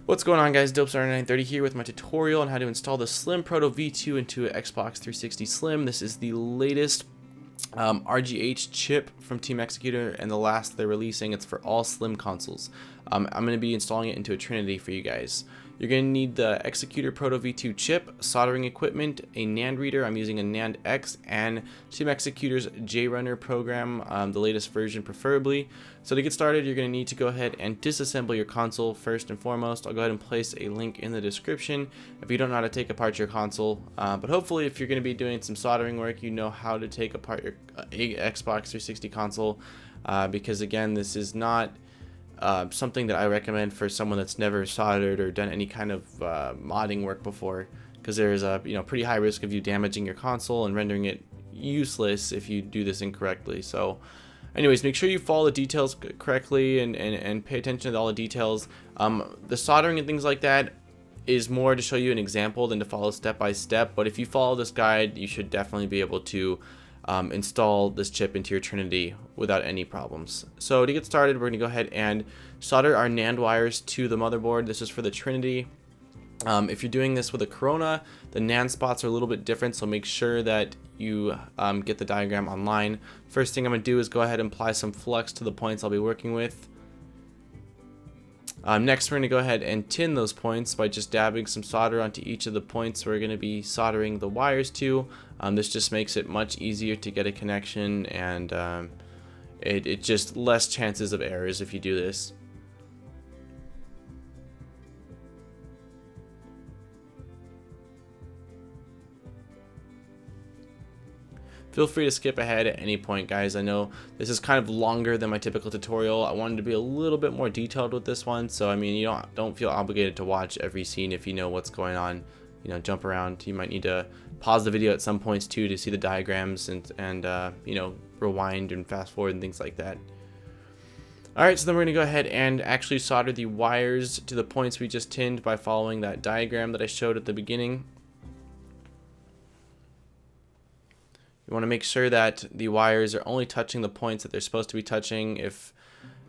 What's going on, guys? DopeStar930 here with my tutorial on how to install the Slim Proto V2 into an Xbox 360 Slim. This is the latest RGH chip from Team Xecuter and the last they're releasing. It's for all Slim consoles. I'm going to be installing it into a Trinity for you guys. You're going to need the Xecuter Proto V2 chip, soldering equipment, a NAND reader. I'm using a NAND X, and Team Xecuter's JRunner program, the latest version preferably. So to get started, you're going to need to go ahead and disassemble your console first and foremost. I'll go ahead and place a link in the description if you don't know how to take apart your console. But hopefully, if you're going to be doing some soldering work, you know how to take apart your Xbox 360 console. Because again, this is not something that I recommend for someone that's never soldered or done any kind of modding work before, because there's a pretty high risk of you damaging your console and rendering it useless if you do this incorrectly. So anyways, make sure you follow the details correctly and pay attention to all the details. The soldering and things like that is more to show you an example than to follow step by step, but if you follow this guide, you should definitely be able to install this chip into your Trinity without any problems. So to get started, we're going to go ahead and solder our NAND wires to the motherboard. This is for the Trinity. If you're doing this with a Corona, the NAND spots are a little bit different, so make sure that you get the diagram online. First thing I'm going to do is go ahead and apply some flux to the points I'll be working with. Next, we're going to go ahead and tin those points by just dabbing some solder onto each of the points we're going to be soldering the wires to. This just makes it much easier to get a connection, and it just less chances of errors if you do this. Feel free to skip ahead at any point, guys. I know this is kind of longer than my typical tutorial. I wanted to be a little bit more detailed with this one, so I mean, you don't feel obligated to watch every scene if you know what's going on. Jump around. You might need to pause the video at some points too to see the diagrams and rewind and fast forward and things like that. Alright, so then we're going to go ahead and actually solder the wires to the points we just tinned by following that diagram that I showed at the beginning. You want to make sure that the wires are only touching the points that they're supposed to be touching. If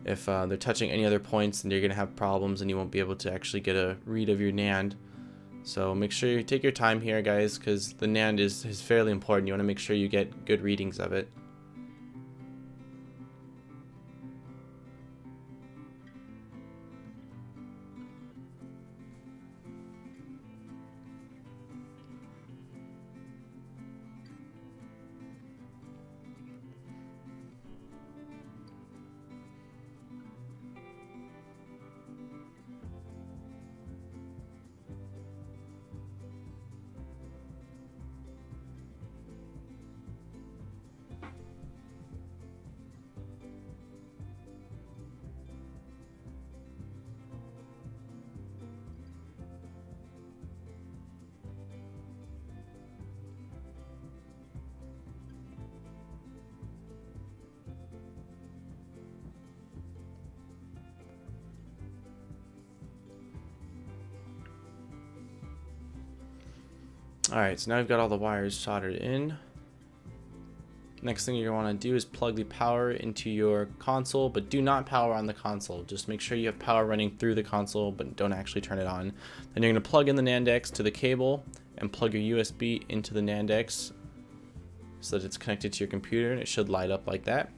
they're touching any other points, then you're going to have problems and you won't be able to actually get a read of your NAND. So make sure you take your time here, guys, because the NAND is fairly important. You want to make sure you get good readings of it. Alright, so now we've got all the wires soldered in. Next thing you're going to want to do is plug the power into your console, but do not power on the console. Just make sure you have power running through the console, but don't actually turn it on. Then you're going to plug in the NAND X to the cable and plug your USB into the NAND X so that it's connected to your computer, and it should light up like that.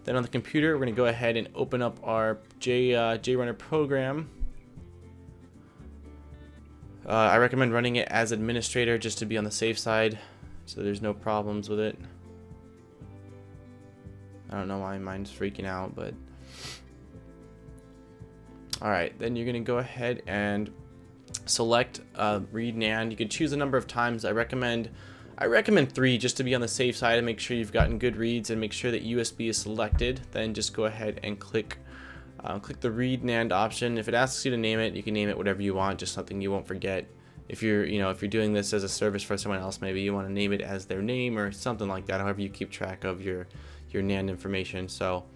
Then on the computer, we're going to go ahead and open up our JRunner program. I recommend running it as administrator just to be on the safe side, so there's no problems with it. I don't know why mine's freaking out, but alright, then you're going to go ahead and select read NAND. You can choose a number of times. I recommend 3 just to be on the safe side and make sure you've gotten good reads and make sure that USB is selected. Then just go ahead and click the read NAND option. If it asks you to name it, you can name it whatever you want, just something you won't forget. If you're doing this as a service for someone else, maybe you want to name it as their name or something like that, however you keep track of your NAND information. So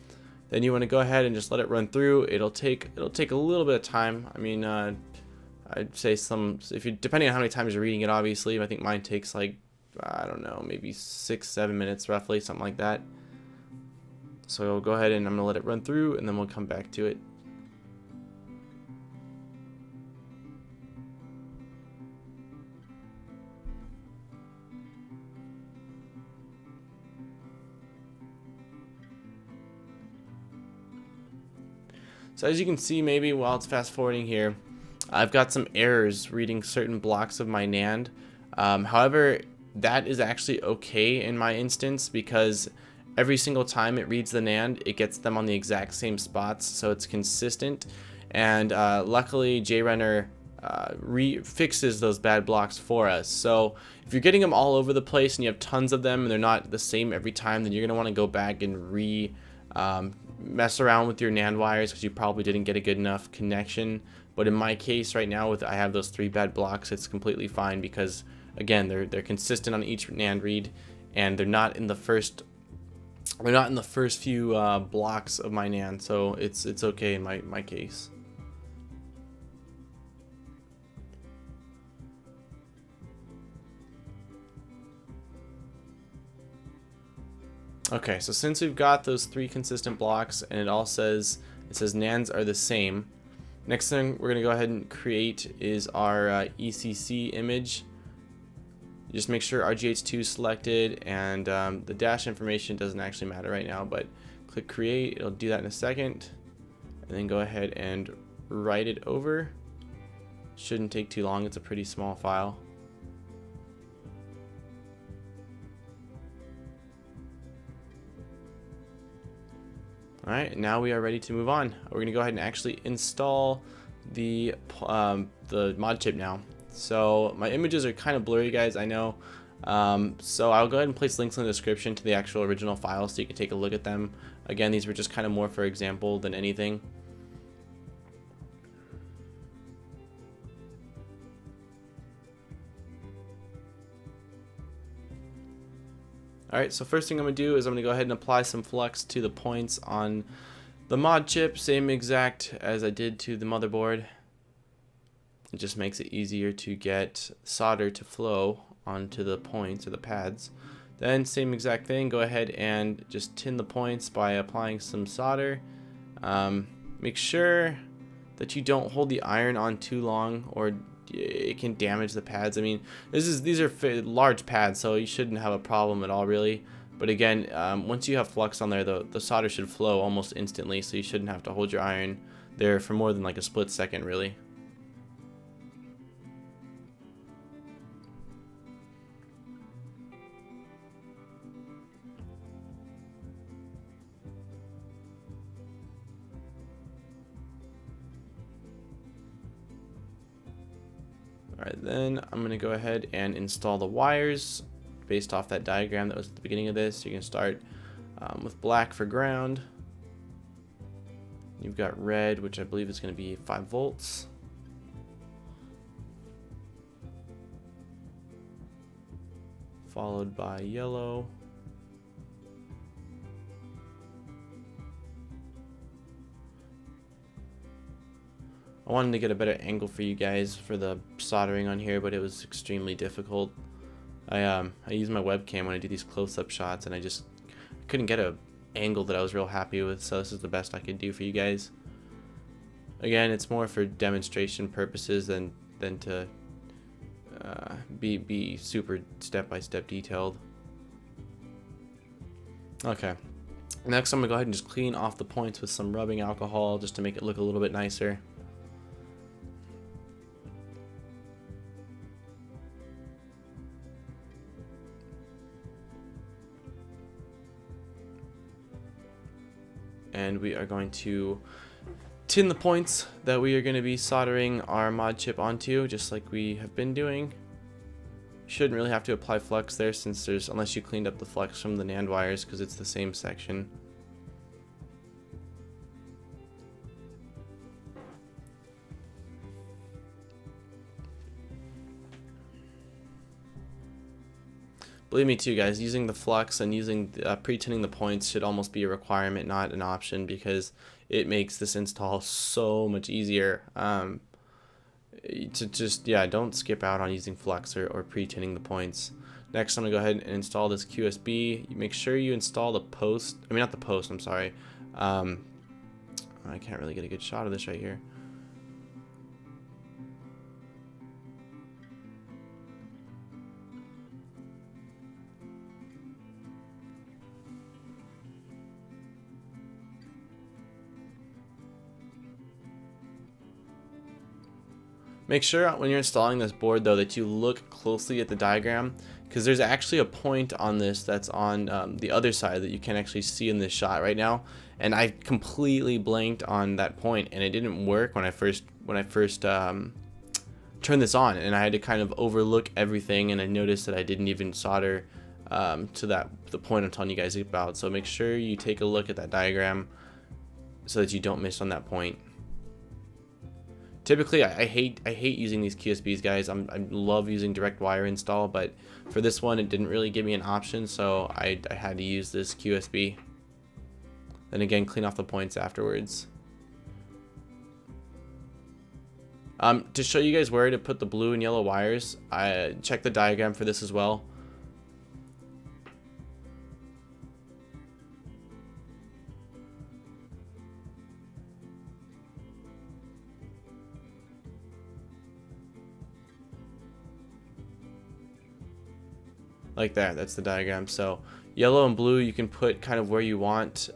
then you want to go ahead and just let it run through. It'll take a little bit of time. I mean, I'd say depending on how many times you're reading it, obviously. I think mine takes like, I don't know, maybe 6-7 minutes roughly, something like that. So we'll go ahead and I'm going to let it run through and then we'll come back to it. So as you can see, maybe while it's fast forwarding here, I've got some errors reading certain blocks of my NAND. However, that is actually okay in my instance because every single time it reads the NAND, it gets them on the exact same spots, so it's consistent. And luckily, JRunner fixes those bad blocks for us. So if you're getting them all over the place and you have tons of them and they're not the same every time, then you're going to want to go back and mess around with your NAND wires because you probably didn't get a good enough connection. But in my case right now, I have those 3 bad blocks, it's completely fine because again, they're consistent on each NAND read, and they're not in the first few blocks of my NAND, so it's okay in my case. Okay, so since we've got those 3 consistent blocks and it says NANDs are the same, next thing we're going to go ahead and create is our ECC image. Just make sure RGH2 is selected, and the dash information doesn't actually matter right now, but click create, it'll do that in a second, and then go ahead and write it over. Shouldn't take too long, it's a pretty small file. Alright, now we are ready to move on. We're going to go ahead and actually install the mod chip now. So my images are kind of blurry, guys, I know. So I'll go ahead and place links in the description to the actual original files so you can take a look at them. Again, these were just kind of more for example than anything. Alright, so first thing I'm going to do is I'm going to go ahead and apply some flux to the points on the mod chip, same exact as I did to the motherboard. It just makes it easier to get solder to flow onto the points or the pads. Then same exact thing, go ahead and just tin the points by applying some solder. Make sure that you don't hold the iron on too long or it can damage the pads. I mean, these are large pads, so you shouldn't have a problem at all really. But again, once you have flux on there, the solder should flow almost instantly, so you shouldn't have to hold your iron there for more than like a split second really. Alright, then I'm going to go ahead and install the wires based off that diagram that was at the beginning of this. You can start with black for ground. You've got red, which I believe is going to be 5 volts. Followed by yellow. I wanted to get a better angle for you guys for the soldering on here, but it was extremely difficult. I use my webcam when I do these close-up shots, and I just couldn't get an angle that I was real happy with, so this is the best I could do for you guys. Again, it's more for demonstration purposes than to be super step-by-step detailed. Okay, next I'm going to go ahead and just clean off the points with some rubbing alcohol just to make it look a little bit nicer. And we are going to tin the points that we are going to be soldering our mod chip onto, just like we have been doing. You shouldn't really have to apply flux there, since unless you cleaned up the flux from the NAND wires, because it's the same section. Believe me too, guys, using the flux and using pre-tinning the points should almost be a requirement, not an option, because it makes this install so much easier. Don't skip out on using flux or pre-tinning the points. Next, I'm gonna go ahead and install this QSB. Make sure you install the post. I mean, not the post. I'm sorry. I can't really get a good shot of this right here. Make sure when you're installing this board though that you look closely at the diagram, because there's actually a point on this that's on the other side that you can actually see in this shot right now, and I completely blanked on that point and it didn't work when I first turned this on, and I had to kind of overlook everything, and I noticed that I didn't even solder to the point I'm telling you guys about. So make sure you take a look at that diagram so that you don't miss on that point. Typically, I hate using these QSBs, guys. I love using direct wire install, but for this one, it didn't really give me an option, so I had to use this QSB. Then again, clean off the points afterwards. To show you guys where to put the blue and yellow wires, I checked the diagram for this as well. Like that, that's the diagram. So yellow and blue you can put kind of where you want,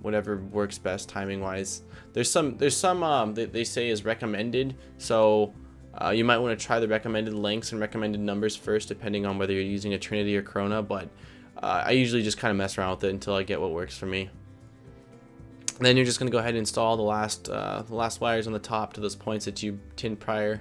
whatever works best timing wise. There's some that they say is recommended, so you might want to try the recommended lengths and recommended numbers first, depending on whether you're using a Trinity or Corona, but I usually just kind of mess around with it until I get what works for me. And then you're just going to go ahead and install the last wires on the top to those points that you tinned prior.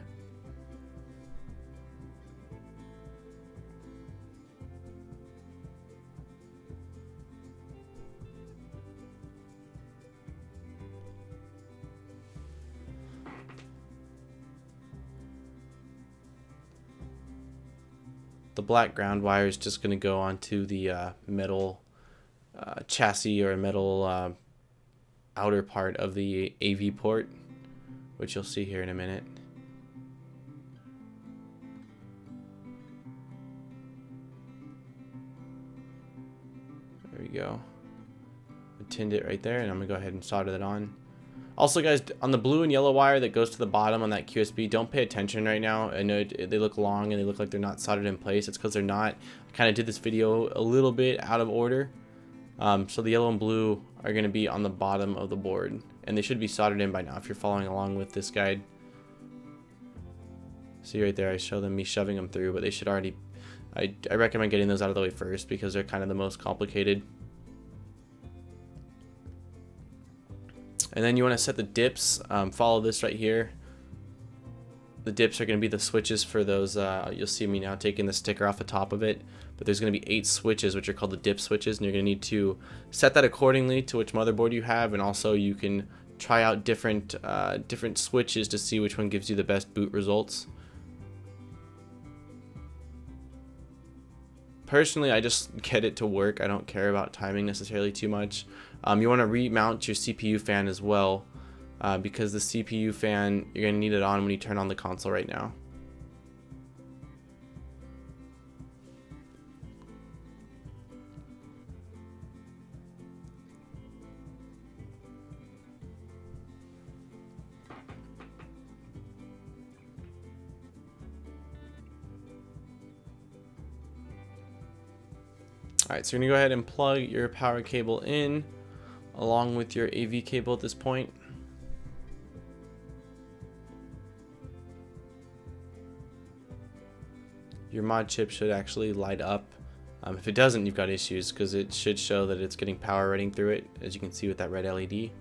The black ground wire is just going to go onto the metal chassis or metal outer part of the AV port, which you'll see here in a minute. There we go. I tinned it right there, and I'm going to go ahead and solder that on. Also, guys, on the blue and yellow wire that goes to the bottom on that QSB, don't pay attention right now. I know they look long and they look like they're not soldered in place. It's because they're not. I kind of did this video a little bit out of order. So the yellow and blue are going to be on the bottom of the board, and they should be soldered in by now if you're following along with this guide. See right there, I show me shoving them through, but they should already. I recommend getting those out of the way first because they're kind of the most complicated. And then you want to set the dips. Follow this right here. The dips are going to be the switches for those. You'll see me now taking the sticker off the top of it. But there's going to be 8 switches, which are called the dip switches. And you're going to need to set that accordingly to which motherboard you have. And also you can try out different switches to see which one gives you the best boot results. Personally, I just get it to work. I don't care about timing necessarily too much. You want to remount your CPU fan as well, because the CPU fan, you're going to need it on when you turn on the console right now. Alright, so you're going to go ahead and plug your power cable in along with your AV cable at this point. Your mod chip should actually light up. If it doesn't, you've got issues because it should show that it's getting power running through it, as you can see with that red LED.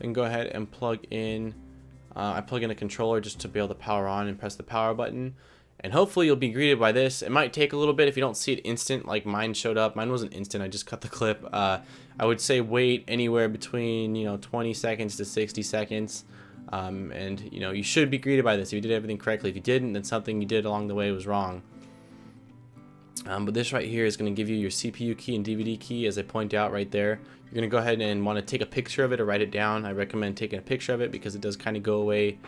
Then go ahead and plug in. I plug in a controller just to be able to power on and press the power button. And hopefully you'll be greeted by this. It might take a little bit if you don't see it instant like mine showed up. Mine wasn't instant, I just cut the clip. I would say wait anywhere between 20 seconds to 60 seconds. And you should be greeted by this if you did everything correctly. If you didn't, then something you did along the way was wrong. But this right here is going to give you your CPU key and DVD key, as I point out right there. You're going to go ahead and want to take a picture of it or write it down. I recommend taking a picture of it because it does kind of go away.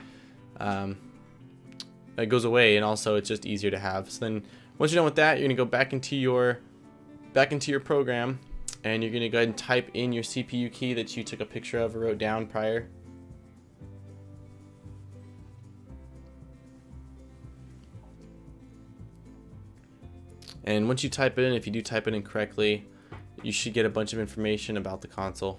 It goes away, and also it's just easier to have. So then once you're done with that, you're going to go back into your program, and you're going to go ahead and type in your CPU key that you took a picture of or wrote down prior. And once you type it in, if you do type it in correctly, you should get a bunch of information about the console.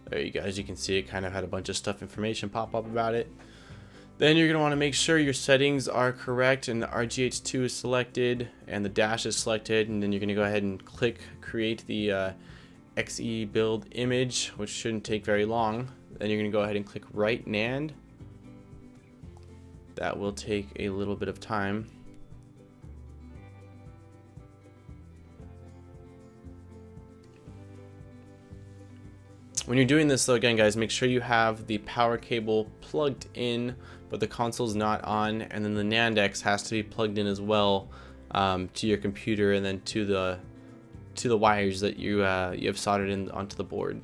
There you go. As you can see, it kind of had a bunch of information pop up about it. Then you're going to want to make sure your settings are correct and the RGH2 is selected and the dash is selected, and then you're going to go ahead and click create the XeBuild image, which shouldn't take very long. Then you're going to go ahead and click write NAND. That will take a little bit of time. When you're doing this though, again guys, make sure you have the power cable plugged in but the console's not on, and then the NAND X has to be plugged in as well to your computer and then to the wires that you have soldered in onto the board.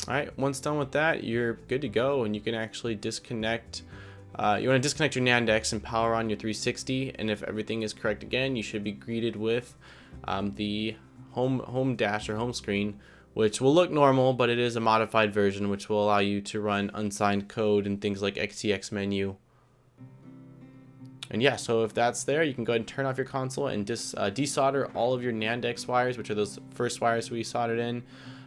Alright, once done with that, you're good to go, and you can actually disconnect. You want to disconnect your NAND X and power on your 360, and if everything is correct again, you should be greeted with the home dash or home screen, which will look normal, but it is a modified version which will allow you to run unsigned code and things like XTX menu. And yeah, so if that's there, you can go ahead and turn off your console and desolder all of your NAND X wires, which are those first wires we soldered in.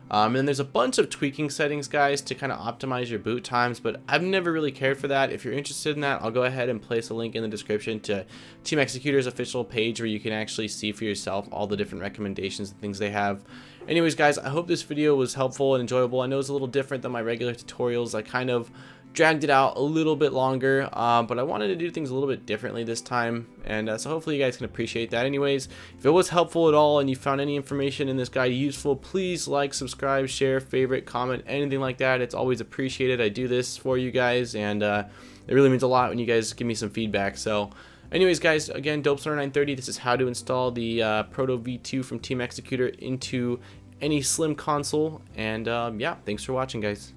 And then there's a bunch of tweaking settings, guys, to kind of optimize your boot times, but I've never really cared for that. If you're interested in that, I'll go ahead and place a link in the description to Team Xecuters' official page where you can actually see for yourself all the different recommendations and things they have. Anyways, guys, I hope this video was helpful and enjoyable. I know it's a little different than my regular tutorials. I kind of dragged it out a little bit longer, but I wanted to do things a little bit differently this time, and so hopefully you guys can appreciate that. Anyways, if it was helpful at all and you found any information in this guide useful, please like, subscribe, share, favorite, comment, anything like that. It's always appreciated. I do this for you guys, and it really means a lot when you guys give me some feedback. So anyways, guys, again, DopeSoldering930, this is how to install the Proto V2 from Team Xecuter into any slim console, and yeah, thanks for watching, guys.